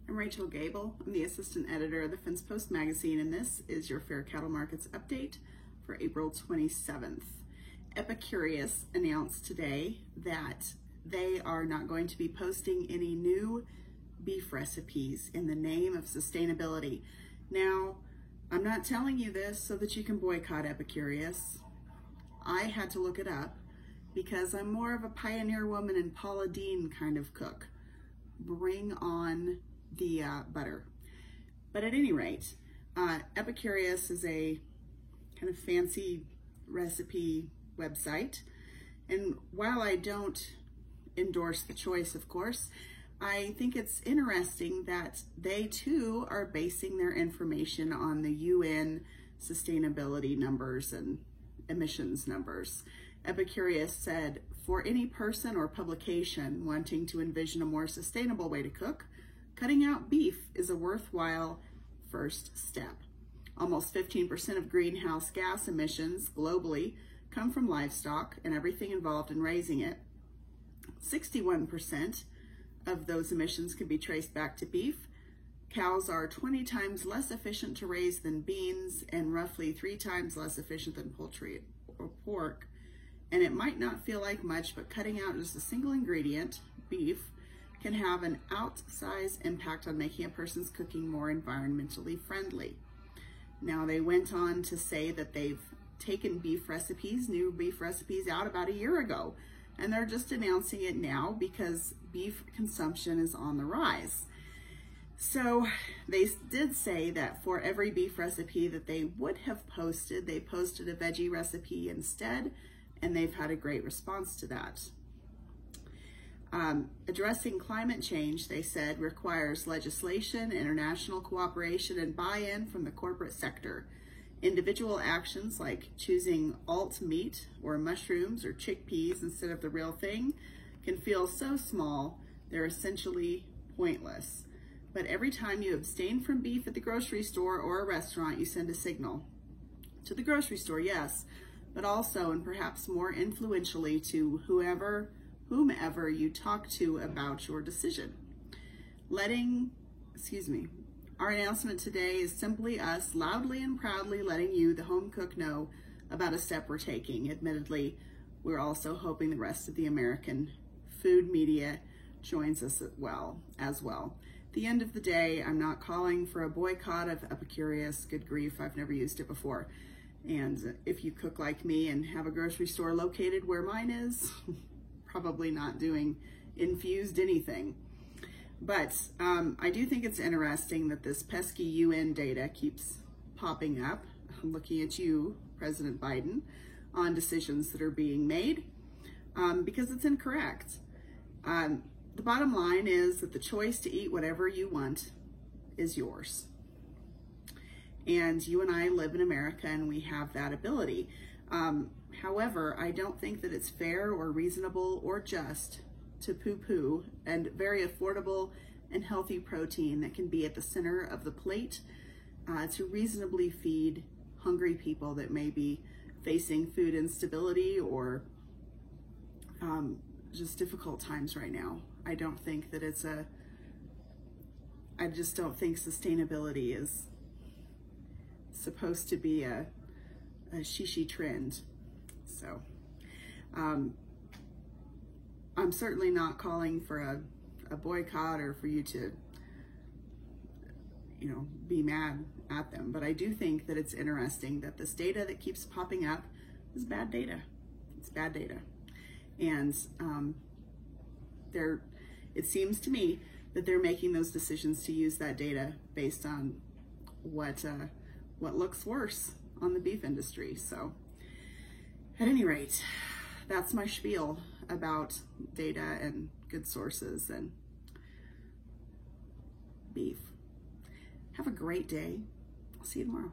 I'm Rachel Gable. I'm the assistant editor of the Fence Post magazine, and this is your Fair Cattle Markets update for April 27th. Epicurious announced today that they are not going to be posting any new beef recipes in the name of sustainability. Now, I'm not telling you this so that you can boycott Epicurious. I had to look it up because I'm more of a pioneer woman and Paula Deen kind of cook. Bring on the butter. But at any rate, Epicurious is a kind of fancy recipe website. And while I don't endorse the choice, of course, I think it's interesting that they too are basing their information on the UN sustainability numbers and emissions numbers. Epicurious said, for any person or publication wanting to envision a more sustainable way to cook, cutting out beef is a worthwhile first step. Almost 15% of greenhouse gas emissions globally come from livestock and everything involved in raising it. 61% of those emissions can be traced back to beef. Cows are 20 times less efficient to raise than beans and roughly 3 times less efficient than poultry or pork. And it might not feel like much, but cutting out just a single ingredient, beef, can have an outsized impact on making a person's cooking more environmentally friendly. Now, they went on to say that they've taken new beef recipes out about a year ago, and they're just announcing it now because beef consumption is on the rise. So they did say that for every beef recipe that they would have posted, they posted a veggie recipe instead, and they've had a great response to that. Addressing climate change, they said, requires legislation, international cooperation, and buy-in from the corporate sector. Individual actions like choosing alt meat or mushrooms or chickpeas instead of the real thing can feel so small, they're essentially pointless. But every time you abstain from beef at the grocery store or a restaurant, you send a signal. To the grocery store, yes, but also, and perhaps more influentially, to whomever you talk to about your decision. Our announcement today is simply us loudly and proudly letting you, the home cook, know about a step we're taking. Admittedly, we're also hoping the rest of the American food media joins us as well. At the end of the day, I'm not calling for a boycott of Epicurious. Good grief, I've never used it before. And if you cook like me and have a grocery store located where mine is, probably not doing infused anything. But I do think it's interesting that this pesky UN data keeps popping up. I'm looking at you, President Biden, on decisions that are being made because it's incorrect. The bottom line is that the choice to eat whatever you want is yours. And you and I live in America and we have that ability. However, I don't think that it's fair or reasonable or just to poo-poo and very affordable and healthy protein that can be at the center of the plate to reasonably feed hungry people that may be facing food instability or just difficult times right now. I don't think that I just don't think sustainability is supposed to be a shishi trend. So I'm certainly not calling for a boycott or for you to, be mad at them. But I do think that it's interesting that this data that keeps popping up is bad data. It's bad data. And it seems to me that they're making those decisions to use that data based on what looks worse on the beef industry. So at any rate, that's my spiel about data and good sources and beef. Have a great day. I'll see you tomorrow.